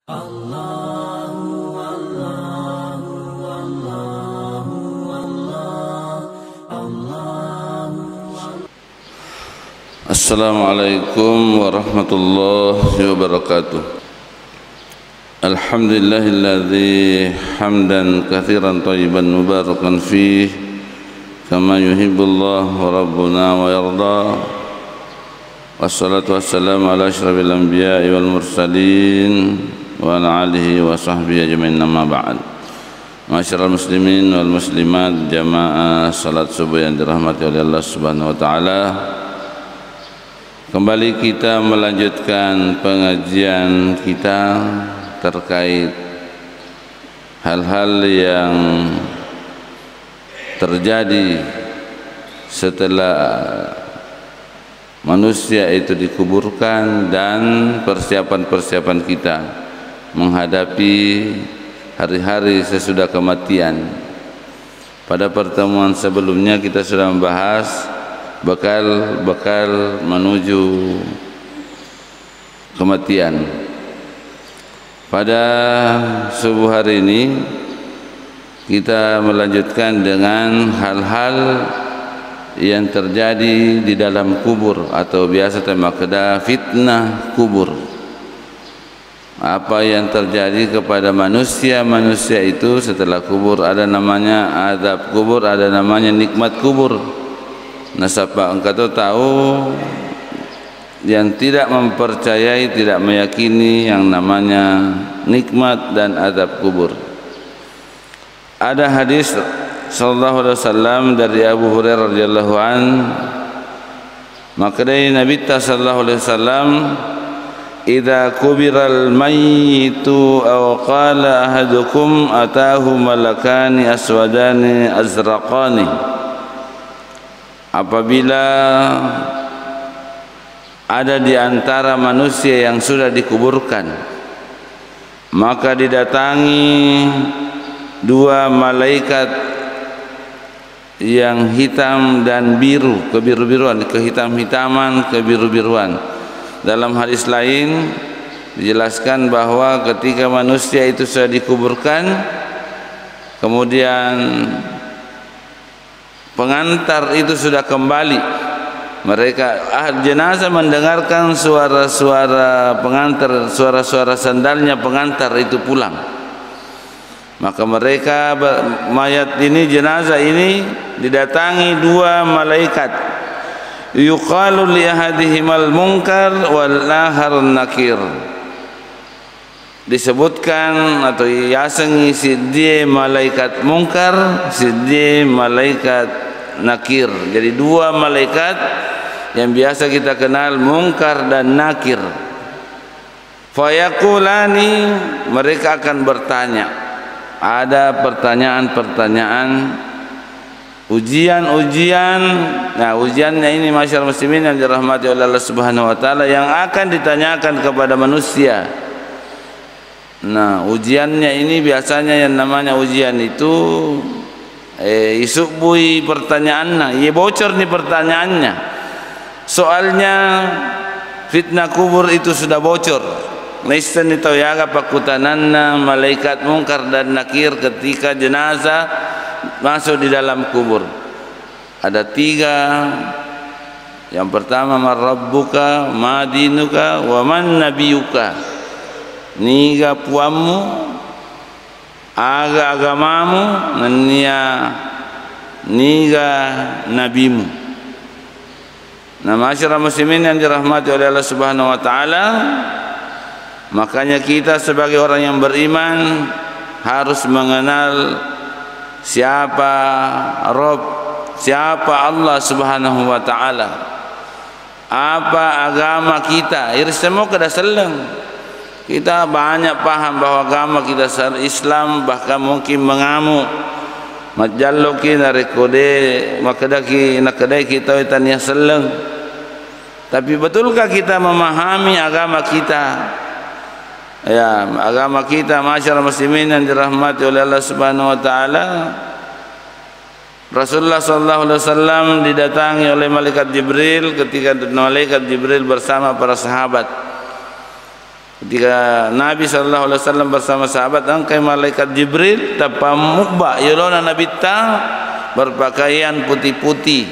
Assalamualaikum warahmatullahi wabarakatuh. Alhamdulillahilladzi hamdan katsiran thayyiban mubarakan fih kama yuhibbullahu rabbuna wa yarda. Wassalatu wassalamu ala asyrafil anbiya'i wal mursalin wa ala alihi wa sahbihi ajma'in, amma ba'd. Ma'asyiral muslimin wal muslimat, jamaah salat subuh yang dirahmati oleh Allah Subhanahu wa taala. Kembali kita melanjutkan pengajian kita terkait hal-hal yang terjadi setelah manusia itu dikuburkan dan persiapan-persiapan kita menghadapi hari-hari sesudah kematian. Pada pertemuan sebelumnya kita sudah membahas bekal menuju kematian. Pada subuh hari ini kita melanjutkan dengan hal-hal yang terjadi di dalam kubur atau biasa termakna fitnah kubur. Apa yang terjadi kepada manusia itu setelah kubur, ada namanya azab kubur, ada namanya nikmat kubur. Nah, siapa engkau tahu yang tidak mempercayai, tidak meyakini yang namanya nikmat dan azab kubur. Ada hadis sallallahu alaihi wasallam dari Abu Hurairah radhiyallahu an, maka dari Nabi sallallahu alaihi wasallam, idza kubiral mayyitu aw qala ahadukum atahu malakani aswadani azraqani. Apabila ada di antara manusia yang sudah dikuburkan, maka didatangi dua malaikat yang hitam dan biru, kebiru-biruan, kehitam-hitaman, kebiru-biruan. Dalam hadis lain dijelaskan bahwa ketika manusia itu sudah dikuburkan, kemudian pengantar itu sudah kembali, mereka jenazah mendengarkan suara-suara pengantar, suara-suara sandalnya pengantar itu pulang. Maka mereka mayat ini, jenazah ini didatangi dua malaikat. Yuqalu li ahadihimal munkar wal akhar nakir. Disebutkan atau yasengi si dia malaikat munkar, si dia malaikat nakir. Jadi dua malaikat yang biasa kita kenal, munkar dan nakir. Fayaqulani, mereka akan bertanya. Ada pertanyaan-pertanyaan, ujian-ujian. Nah, ujiannya ini masyarakat muslimin yang dirahmati oleh Allah Subhanahu wa taala, yang akan ditanyakan kepada manusia. Nah, ujiannya ini biasanya yang namanya ujian itu isubui pertanyaannya, ia bocor nih pertanyaannya. Soalnya fitnah kubur itu sudah bocor. Naisten itu yaga pakutananna malaikat munkar dan nakir ketika jenazah masuk di dalam kubur. Ada tiga. Yang pertama, man rabbuka, ma dinuka, wa man nabiyuka. Niga puamu, aga agamamu, niga nabimu. Nah, masyarakat muslimin yang dirahmati oleh Allah Subhanahu wa taala, makanya kita sebagai orang yang beriman harus mengenal siapa Rabb, siapa Allah Subhanahu wa taala, apa agama kita. Irsemok kada seleng. Kita banyak paham bahwa agama kita Islam, bahkan mungkin mengamu majalloki narekode makadaki nakadai kita tanya seleng. Tapi betulkah kita memahami agama kita? Ya, agama kita masyarakat muslimin yang dirahmati oleh Allah Subhanahu wa taala. Rasulullah sallallahu alaihi wasallam didatangi oleh malaikat Jibril ketika malaikat Jibril bersama para sahabat. ketika Nabi SAW bersama sahabat angkai malaikat Jibril tapamubba yolona Nabi ta berpakaian putih-putih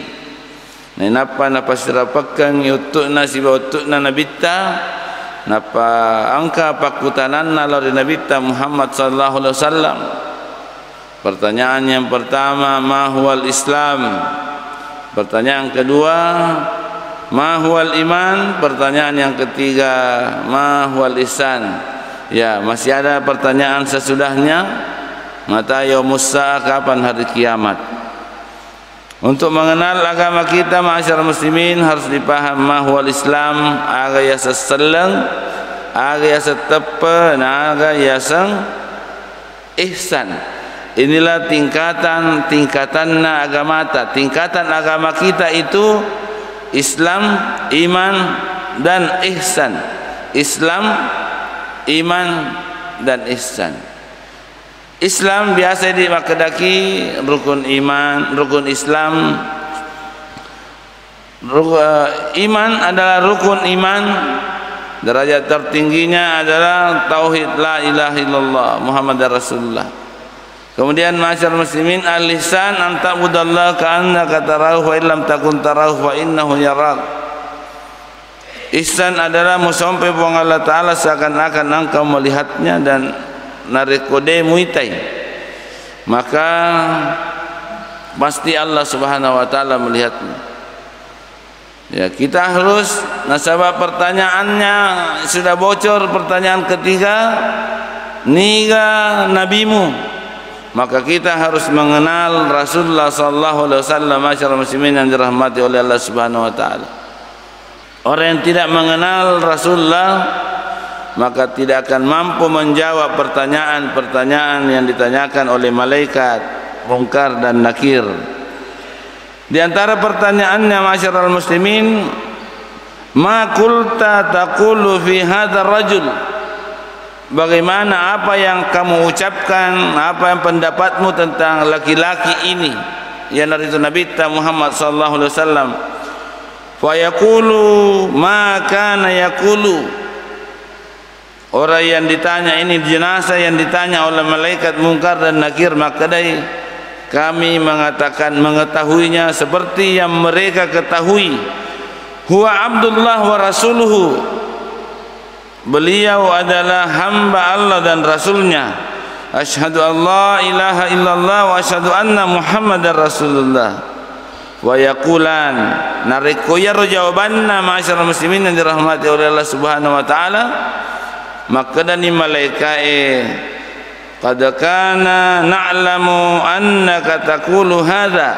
napa sirapakan yutukna sibautuna Nabi ta napa angka pakutananna lori Nabi ta Muhammad SAW. Pertanyaan yang pertama, ma huwal Islam? Pertanyaan kedua, ma huwal iman? Pertanyaan yang ketiga, ma huwal ihsan? Ya, masih ada pertanyaan sesudahnya. Mata yaumus sa'ah, kapan hari kiamat? Untuk mengenal agama kita ma'asyar muslimin harus dipaham ma huwal Islam, aga yasa seleng, aga yasa tepen, aga yasa ihsan. Inilah tingkatanna agama kita. Tingkatan agama kita itu Islam, iman dan ihsan. Islam, iman dan ihsan. Islam biasa dimaknai rukun iman, rukun Islam. Iman adalah rukun iman. Derajat tertingginya adalah tauhid la ilaha illallah Muhammadar Rasulullah. Kemudian masyarakat muslimin al-ihsan an ta'budallaha ka'annaka tarahu wa illam takun tarahu fa innahu yarak. Ihsan adalah musompe pong Allah Ta'ala seakan-akan engkau melihatnya dan narikode muitai. Maka pasti Allah Subhanahu wa Ta'ala melihatnya. Ya, kita harus nasabah pertanyaannya sudah bocor pertanyaan ketiga, niga nabimu. Maka kita harus mengenal Rasulullah sallallahu alaihi wasallam masyarakat muslimin yang dirahmati oleh Allah Subhanahu wa taala. Orang yang tidak mengenal Rasulullah maka tidak akan mampu menjawab pertanyaan-pertanyaan yang ditanyakan oleh malaikat Munkar dan Nakir. Di antara pertanyaannya masyarakat muslimin, ma qulta taqulu fi hadzal rajul? Bagaimana apa yang kamu ucapkan, apa yang pendapatmu tentang laki-laki ini yang dari itu Nabi Muhammad sallallahu alaihi wasallam? Fa yaqulu ma kana yaqulu. Orang yang ditanya ini jenazah yang ditanya oleh malaikat Munkar dan Nakir, maka kami mengatakan mengetahuinya seperti yang mereka ketahui. Huwa Abdullah wa rasuluhu. Beliau adalah hamba Allah dan Rasulnya. Asyhadu an la ilaha illallah wa asyhadu anna Muhammadar Rasulullah. Wa yaqulan, narikoyar jawabanna ma'asyiral muslimin yang dirahmati oleh Allah Subhanahu wa taala. Maka dani malaikae qad kana na'lamu annaka taqulu hadza.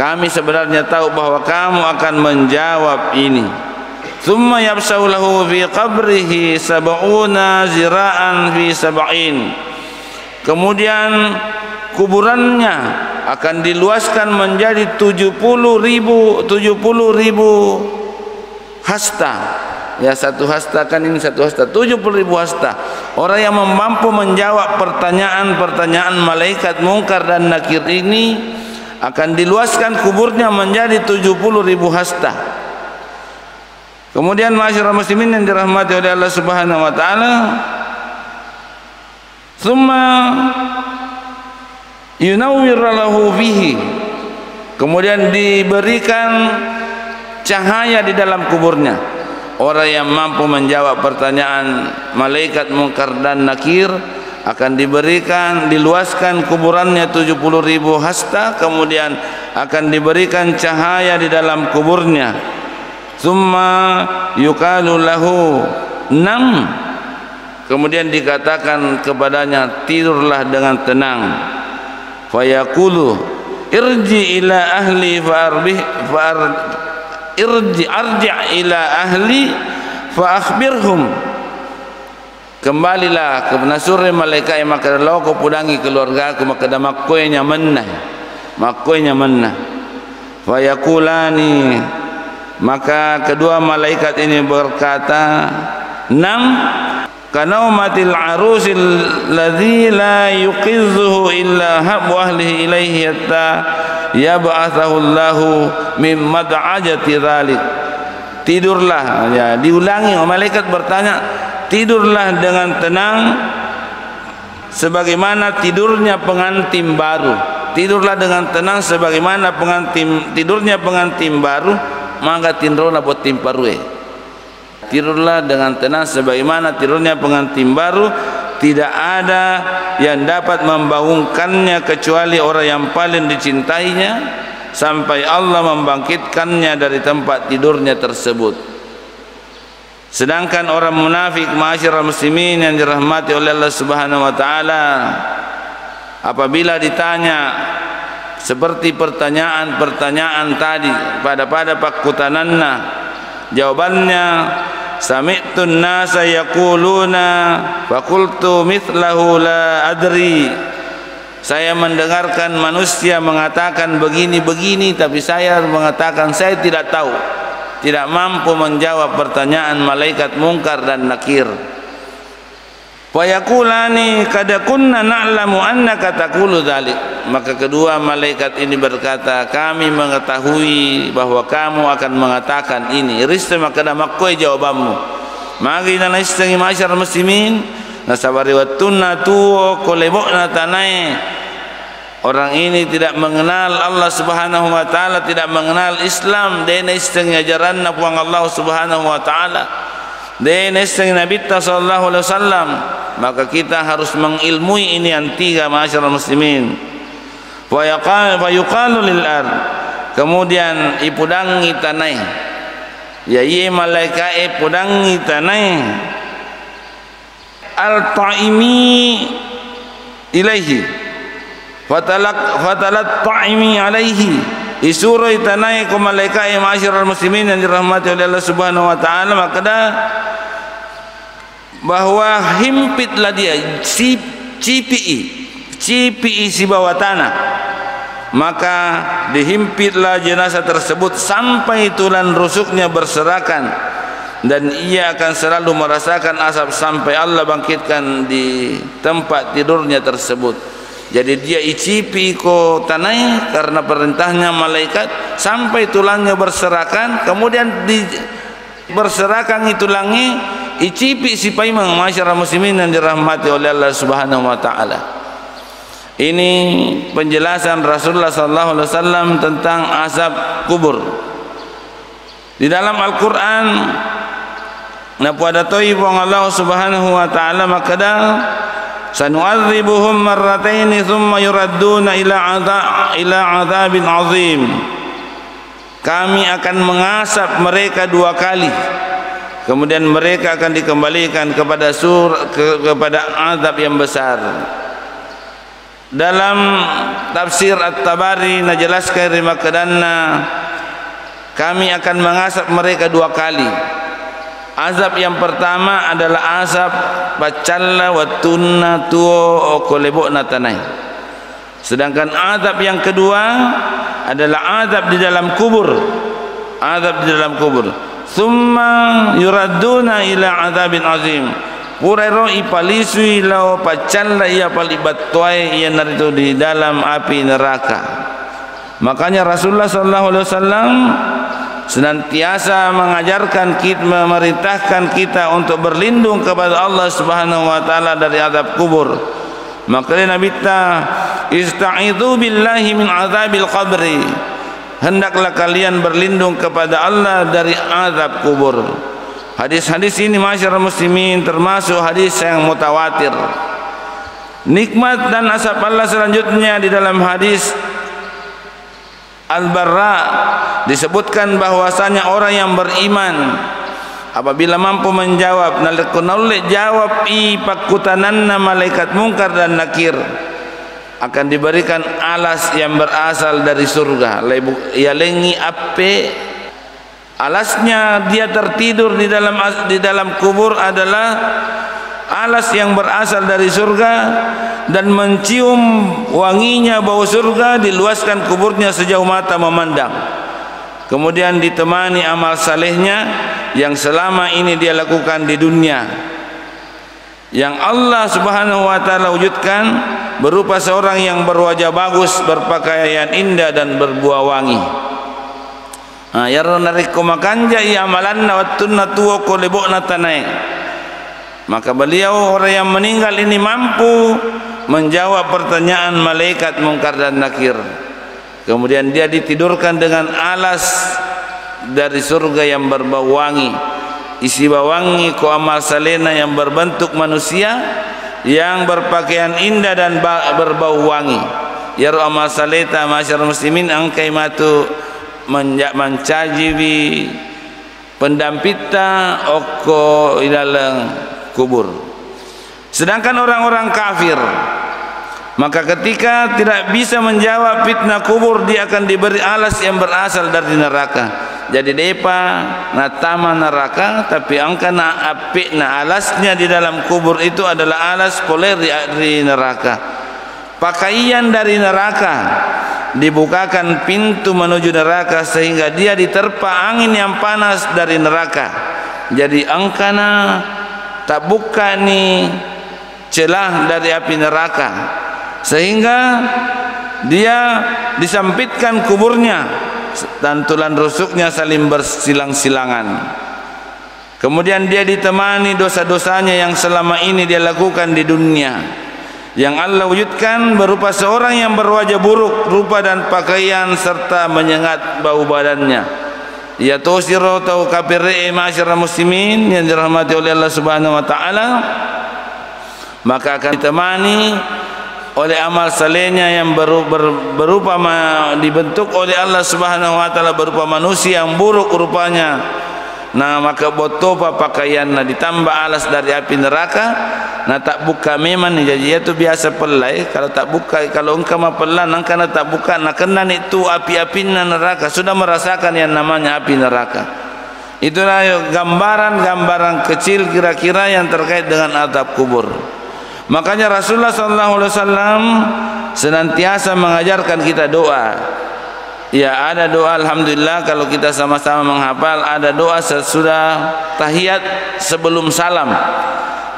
Kami sebenarnya tahu bahwa kamu akan menjawab ini. Thumma yabsau lahu fi qabrihi sab'una zira'an fi sab'in. Kemudian kuburannya akan diluaskan menjadi 70.000 hasta. Ya, satu hasta kan ini satu hasta, 70.000 hasta. Orang yang mampu menjawab pertanyaan-pertanyaan malaikat Munkar dan Nakir ini akan diluaskan kuburnya menjadi 70.000 hasta. Kemudian masyarakat muslimin yang dirahmati oleh Allah Subhanahu wa taala, thumma yunawwir lahu fihi. Kemudian diberikan cahaya di dalam kuburnya. Orang yang mampu menjawab pertanyaan malaikat Munkar dan Nakir akan diluaskan kuburannya 70.000 hasta, kemudian akan diberikan cahaya di dalam kuburnya. Summa yuqalu lahu nam. Kemudian dikatakan kepadanya, tidurlah dengan tenang. Fayaqulu irji ila ahli arji' ila ahli fa akhbirhum. Kembalilah ke nasure malaikat maka lo ko pudangi keluarga aku maka makoynya mennah. Fayaqulani, maka kedua malaikat ini berkata, nam kanaumatil arusil ladzi la yuqizzuhu illa habu ahlihi ilaihi hatta yab'athahu Allahu min mad'ajati dzalik. Tidurlah, ya, diulangi. Malaikat bertanya, tidurlah dengan tenang sebagaimana tidurnya pengantin baru. Tidurlah dengan tenang sebagaimana tidurnya pengantin baru, maka tidurlah buat tim parue. Tidurlah dengan tenang sebagaimana tidurnya pengantin baru. Tidak ada yang dapat membangunkannya kecuali orang yang paling dicintainya sampai Allah membangkitkannya dari tempat tidurnya tersebut. Sedangkan orang munafik, ma'asyiral muslimin yang dirahmati oleh Allah Subhanahu wa taala, apabila ditanya seperti pertanyaan-pertanyaan tadi pada pakutananna, jawabannya sami'tun nasa yaquluna faqultu mithlahu la adri. Saya mendengarkan manusia mengatakan begini-begini, tapi saya mengatakan saya tidak tahu, tidak mampu menjawab pertanyaan malaikat Munkar dan Nakir. Fa yaqulani kad kunna na'lamu annaka taqulu dzalik. Maka kedua malaikat ini berkata, kami mengetahui bahwa kamu akan mengatakan ini. Rista maka damakoi jawabanmu. Magi na istangi masyarakat muslimin nasabari wattunna tuo kolebokna tanai. Orang ini tidak mengenal Allah Subhanahu wa taala, tidak mengenal Islam. Dene istangi ajaran na puang Allah Subhanahu wa taala. Dene istangi Nabi sallallahu alaihi wasallam. Maka kita harus mengilmui ini yang tiga masyarakat muslimin. Wa yuqalu lil ard. Kemudian ipudangi tanai. Ya ye malaikat ipudangi tanai. Al-ta'imi ilaihi. Fatalat ta'imi alaihi. Isuroi tanai ko malaikat masyarakat muslimin yang dirahmati oleh Allah Subhanahu wa taala, maka bahwa himpitlah dia cipi si bawah tanah, maka dihimpitlah jenazah tersebut sampai tulang rusuknya berserakan, dan ia akan selalu merasakan asap sampai Allah bangkitkan di tempat tidurnya tersebut. Jadi dia icipi ko tanai karena perintahnya malaikat sampai tulangnya berserakan, kemudian berserakan tulangnya icipi si paimang masyarakat muslimin yang dirahmati oleh Allah Subhanahu wa taala. Ini penjelasan Rasulullah sallallahu alaihi wasallam tentang azab kubur. Di dalam Al-Qur'an napuadatoi wong Allah Subhanahu wa taala makada sanu'adzibuhum marrataini thumma yuradduna ila adzabin azim. Kami akan mengasap mereka dua kali, kemudian mereka akan dikembalikan kepada kepada azab yang besar. Dalam tafsir At-Tabari najelaskan rimakedanna, kami akan mengasap mereka dua kali. Azab yang pertama adalah azab bacalla watunna tuo kolebokna tanai. Sedangkan azab yang kedua adalah azab di dalam kubur. Azab di dalam kubur. Summa yuradduna ila adzabin azim. Purero ipalisui lao pacalla ia palibatwai ia naritu di dalam api neraka. Makanya Rasulullah sallallahu alaihi wasallam senantiasa mengajarkan kita, memerintahkan kita untuk berlindung kepada Allah Subhanahu wa taala dari azab kubur. Maka Nabi ta ista'idzu billahi min azabil qabri. Hendaklah kalian berlindung kepada Allah dari azab kubur. Hadis-hadis ini masyarakat muslimin termasuk hadis yang mutawatir. Nikmat dan azab Allah selanjutnya di dalam hadis Al-Barra disebutkan bahwasanya orang yang beriman apabila mampu menjawab nalikunaule jawab pakutananna malaikat Munkar dan Nakir, akan diberikan alas yang berasal dari surga. Ya lengi ape alasnya dia tertidur di dalam kubur adalah alas yang berasal dari surga, dan mencium wanginya bau surga, diluaskan kuburnya sejauh mata memandang. Kemudian ditemani amal salehnya yang selama ini dia lakukan di dunia, yang Allah Subhanahu wa taala wujudkan berupa seorang yang berwajah bagus, berpakaian indah dan berbuah wangi. Ya ronariko makanja ia amalanna wattunna tuwa kolebokna tanai. Maka beliau orang yang meninggal ini mampu menjawab pertanyaan malaikat Munkar dan Nakir. Kemudian dia ditidurkan dengan alas dari surga yang berbau wangi, isi bawangi ko amal salena yang berbentuk manusia yang berpakaian indah dan berbau wangi. Ya amal saleta masyarakat muslimin angkai matu mencajiwi pendampita oko ilalang kubur. Sedangkan orang-orang kafir, maka ketika tidak bisa menjawab fitnah kubur, dia akan diberi alas yang berasal dari neraka. Jadi depa natama neraka, tapi angkana api na alasnya di dalam kubur itu adalah alas poler di neraka. Pakaian dari neraka, dibukakan pintu menuju neraka sehingga dia diterpa angin yang panas dari neraka. Jadi angkana tak buka ni celah dari api neraka sehingga dia disempitkan kuburnya dan tulang rusuknya saling bersilang-silangan. Kemudian dia ditemani dosa-dosanya yang selama ini dia lakukan di dunia, yang Allah wujudkan berupa seorang yang berwajah buruk rupa dan pakaian serta menyengat bau badannya. Ya tosiro tau kafire masyarakat muslimin yang dirahmati oleh Allah Subhanahu wa taala, maka akan ditemani oleh amal salehnya yang berupa dibentuk oleh Allah Subhanahu wa taala berupa manusia yang buruk rupanya. Nah, maka botopa pakaianna ditambah alas dari api neraka. Nah, tak buka memang ni jadi itu biasa pelai. Kalau tak buka, kalau engkau mah pelan engkau tak buka, nak kena itu api-api neraka, sudah merasakan yang namanya api neraka. Itulah gambaran-gambaran kecil kira-kira yang terkait dengan azab kubur. Makanya Rasulullah SAW senantiasa mengajarkan kita doa. Ya, ada doa alhamdulillah kalau kita sama-sama menghafal. Ada doa sesudah tahiyat sebelum salam.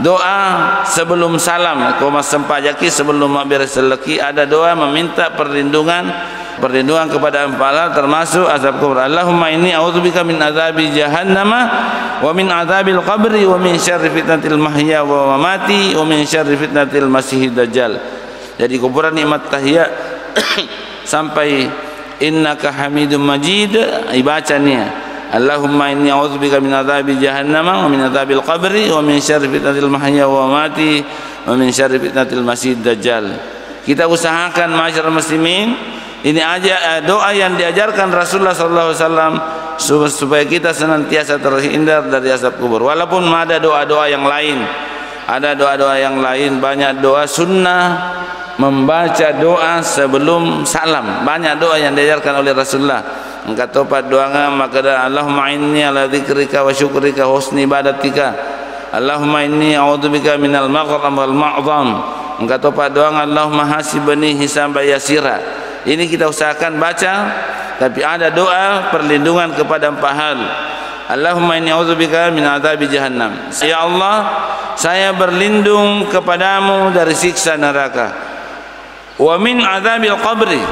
Doa sebelum salam, kau mas sempajaki sebelum beres seleki, ada doa meminta perlindungan kepada Allah termasuk azab kubur. Allahumma inni a'udzubika min azabi jahannama wa min azabil qabri wa min syarri fitnatil mahya wa mamati wa min syarri fitnatil masihid dajjal. Jadi kuburan nikmat tahiyat sampai innaka hamidum majid, ibacanya Allahumma inni a'udzubika min adzabi jahannam wa min adzabil qabri wa min syarri fitnatil mahya wa mamati wa min syarri fitnatil masihid dajjal. Kita usahakan masyarakat muslimin, ini aja doa yang diajarkan Rasulullah sallallahu alaihi wasallam supaya kita senantiasa terhindar dari azab kubur. Walaupun ada doa-doa yang lain, ada doa-doa yang lain, banyak doa sunnah membaca doa sebelum salam. Banyak doa yang diajarkan oleh Rasulullah. Engkau topat doa maka Allahumma inni ala dzikrika wa syukrika husni ibadatika. Allahumma inni a'udzubika minal maghrib wal ma'dham. Engkau topat doa Allahumma hasibni hisaban yasira. Ini kita usahakan baca, tapi ada doa perlindungan kepada 4 hal. Allahumma inni a'udzubika min adzabi jahannam. Ya Allah, saya berlindung kepadamu dari siksa neraka. Wa min adzabil qabri,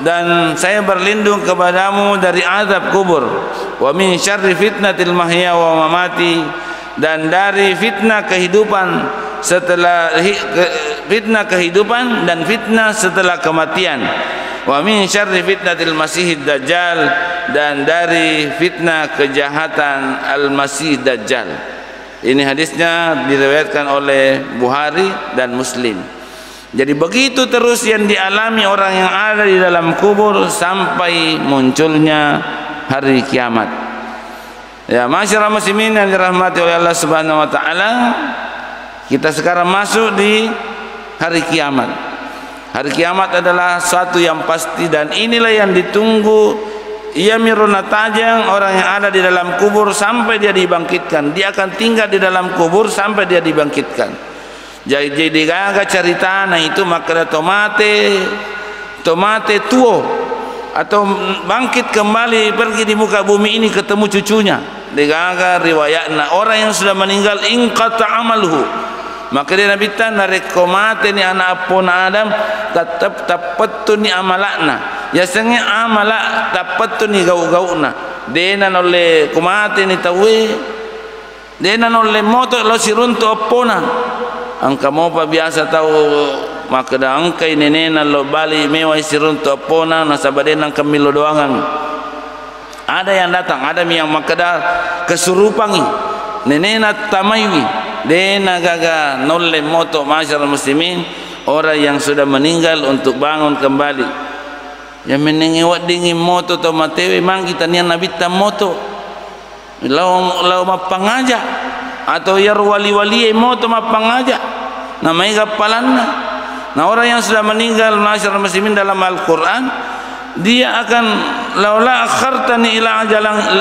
dan saya berlindung kepadamu dari azab kubur. Wa min syarri fitnatil mahya wa mamati, dan dari fitnah kehidupan setelah fitnah kehidupan dan fitnah setelah kematian. Wa min syarri fitnatil masihid dajjal, dan dari fitnah kejahatan al-masih dajjal. Ini hadisnya diriwayatkan oleh Bukhari dan Muslim. Jadi begitu terus yang dialami orang yang ada di dalam kubur sampai munculnya hari kiamat. Ya, masyarakat muslimin yang dirahmati oleh Allah Subhanahu wa taala, kita sekarang masuk di hari kiamat. Hari kiamat adalah suatu yang pasti, dan inilah yang ditunggu yamiruna tajang orang yang ada di dalam kubur sampai dia dibangkitkan. Dia akan tinggal di dalam kubur sampai dia dibangkitkan. Jadi gaga cerita nah itu maka tomate tuo atau bangkit kembali pergi di muka bumi ini ketemu cucunya. Digaga riwayatna orang yang sudah meninggal inqata amaluhu, maka dia Nabi tan rekomate ni anak apun Adam tetap tapattu ni amalakna ya senge amala tapattu ni gau-gauna denan oleh kumate ni tawe dena no le moto lo sirunto opona angka mo pa biasa tahu maka da angka nenena lo bali mewa sirunto opona nasabadena angka milo doangan ada yang datang ada yang makada kesurupangi nenena tamaywi dena gaga nolle moto masyarakat muslimin orang yang sudah meninggal untuk bangun kembali yang menengi wadingi moto to matewe mang kita nian nabi moto lau mapangaja atau yar wali-wali moto mapangaja namai gapalanna. Nah orang yang sudah meninggal masyarakat muslimin dalam Al-Quran dia akan laula akhartani ila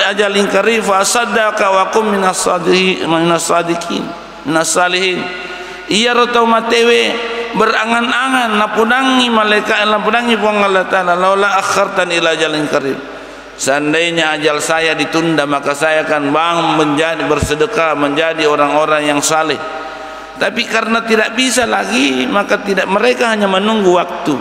ajalin qarib fa saddaka wa kum minas sadiqin minas salihin iya rotau matewe berangan-angan napudangi malaikat napudangi puang Allah Ta'ala laula akhartani ila ajalin qarib seandainya ajal saya ditunda maka saya akan menjadi bersedekah menjadi orang-orang yang saleh tapi karena tidak bisa lagi maka tidak mereka hanya menunggu waktu.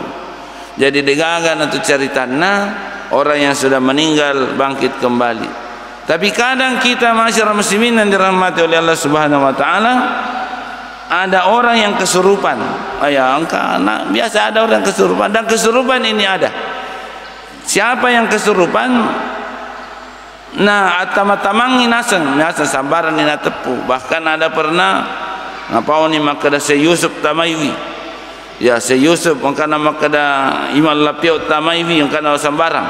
Jadi degagan atau ceritana orang yang sudah meninggal bangkit kembali. Tapi kadang kita masyarakat muslimin yang dirahmati oleh Allah Subhanahu wa taala ada orang yang kesurupan. Biasa ada orang kesurupan dan kesurupan ini ada. Siapa yang kesurupan? Nah, atama-tamangi naseng sambaran ina tepu. Bahkan ada pernah ngapau ni makada se Yusuf Tamaywi. Ya se Yusuf mangkana makada imal lapiau Tamaywi mangkana sambarang.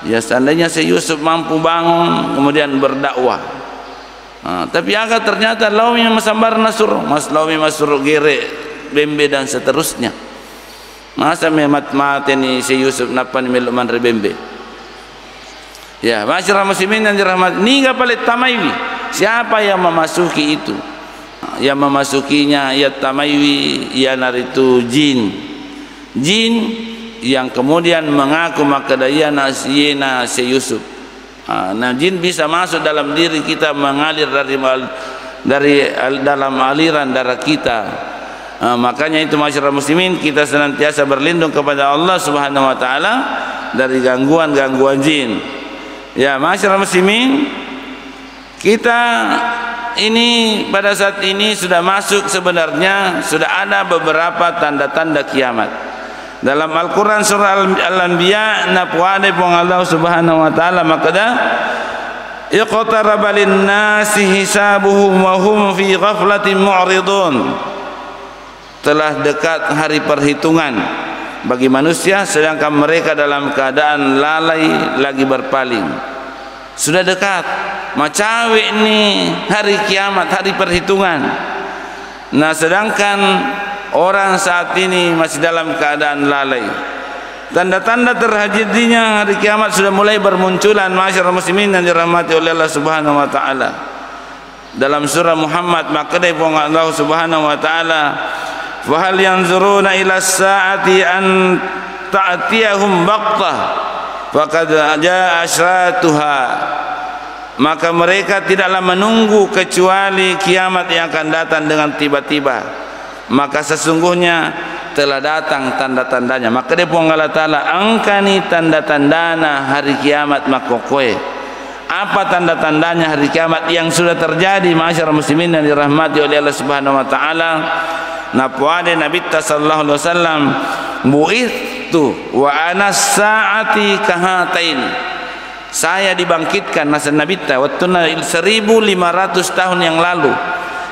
Ya seandainya se Yusuf mampu bangun kemudian berdakwah. Tapi agak ternyata laumi masambar nasur, mas laumi masur gere bembe dan seterusnya. Masa memat mateni se Yusuf napa ni meluman rebembe. Ya, masyarakat muslimin yang dirahmati ni gapalet Tamaywi. Siapa yang memasuki itu? Yang memasukinya ya Tamaywi ya naritu jin yang kemudian mengaku makadaya nasiyena se Yusuf. Nah jin bisa masuk dalam diri kita mengalir dari dalam aliran darah kita. Makanya itu masyarakat muslimin kita senantiasa berlindung kepada Allah Subhanahu wa taala dari gangguan-gangguan jin. Ya masyarakat muslimin kita ini pada saat ini sudah masuk sebenarnya sudah ada beberapa tanda-tanda kiamat. Dalam Al-Quran surah Al-Anbiya napuade pong Allah Subhanahu wa taala makada iqtaraba lin-nasi hisabuhum wa hum fi ghaflatin mu'ridun. Telah dekat hari perhitungan bagi manusia sedangkan mereka dalam keadaan lalai lagi berpaling. Sudah dekat macawe ini hari kiamat, hari perhitungan. Nah sedangkan orang saat ini masih dalam keadaan lalai. Tanda-tanda terjadinya hari kiamat sudah mulai bermunculan masyarakat muslimin yang dirahmati oleh Allah Subhanahu wa taala. Dalam surah Muhammad maka Allah Subhanahu wa taala wa hal yanzuruna ila as-saati an ta'tiyahum baqtah faqad jaa asyratuha. Maka mereka tidaklah menunggu kecuali kiamat yang akan datang dengan tiba-tiba. Maka sesungguhnya telah datang tanda-tandanya. Maka dia pun Allah Ta'ala angkani tanda-tandana hari kiamat makokoe. Apa tanda-tandanya hari kiamat yang sudah terjadi masyarakat muslimin yang dirahmati oleh Allah Subhanahu wa taala? Napuade Nabi sallallahu alaihi wasallam bu'ithu wa ana sa'ati kahatain. Saya dibangkitkan masa Nabi ta waktu 1500 tahun yang lalu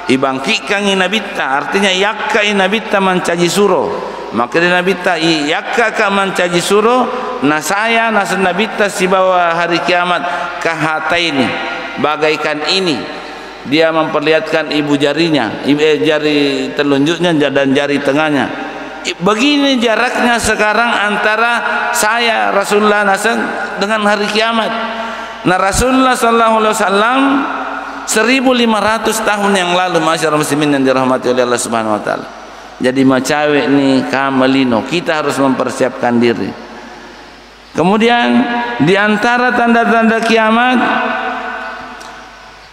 dibangkitkan Nabi ta artinya yakka Nabi ta mencaji suro maka Nabi ta yakka ka mencaji suro nah saya nasa Nabi ta si bawa hari kiamat kahataini bagaikan ini dia memperlihatkan ibu jarinya jari telunjuknya dan jari tengahnya. Begini jaraknya sekarang antara saya Rasulullah dengan hari kiamat. Nah Rasulullah sallallahu alaihi wasallam 1500 tahun yang lalu masyarakat muslimin yang dirahmati oleh Allah Subhanahu wa taala. Jadi macawe ni kamalino kita harus mempersiapkan diri. Kemudian di antara tanda-tanda kiamat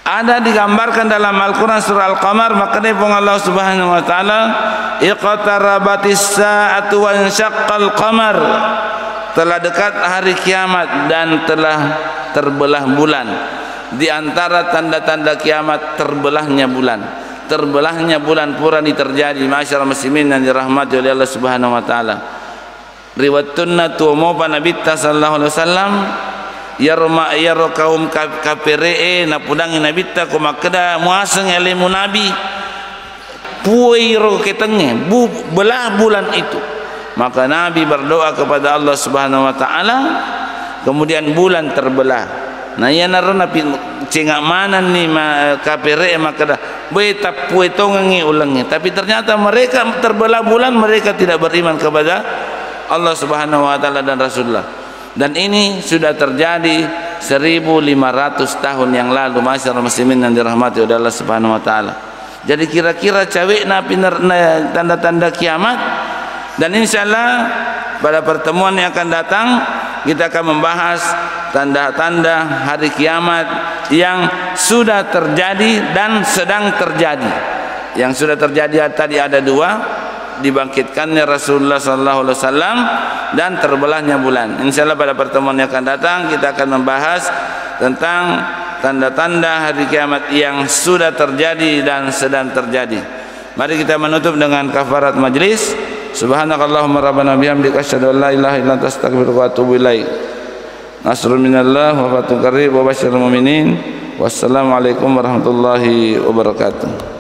ada digambarkan dalam Al-Quran surah Al-Qamar maka Allah Subhanahu wa taala iqtarabatis sa'atu wa insyaqqal qamar telah dekat hari kiamat dan telah terbelah bulan. di antara tanda-tanda kiamat terbelahnya bulan. Terbelahnya bulan pura ini terjadi, masyarakat muslimin yang dirahmati oleh Allah Subhanahu wa taala. Riwayatuna tu mau Nabi sallallahu alaihi wasallam yarma yaro kaum kafire na pudang Nabi ta ko makda muaseng ilmu Nabi puiro ketenge belah bulan itu. Maka Nabi berdoa kepada Allah Subhanahu wa taala, kemudian bulan terbelah. Nah ya narana cengak mana ni kafire makda beta puetongi ulangnya, tapi ternyata mereka terbelah bulan, mereka tidak beriman kepada Allah Subhanahu wa taala dan Rasulullah. Dan ini sudah terjadi 1500 tahun yang lalu, masyarakat muslimin yang dirahmati oleh Allah Subhanahu wa taala. Jadi kira-kira cawek tanda-tanda kiamat, dan insyaallah pada pertemuan yang akan datang kita akan membahas tanda-tanda hari kiamat yang sudah terjadi dan sedang terjadi. Yang sudah terjadi tadi ada 2, dibangkitkannya Rasulullah sallallahu alaihi wasallam dan terbelahnya bulan. Insyaallah pada pertemuan yang akan datang kita akan membahas tentang tanda-tanda hari kiamat yang sudah terjadi dan sedang terjadi. Mari kita menutup dengan kafarat majlis. Subhanakallahumma rabbana bihamdika asyhadu an la ilaha illa anta astaghfiruka wa atubu ilaik. Nasrun minallah wa fathun qarib wa basyiril mu'minin. Wassalamualaikum warahmatullahi wabarakatuh.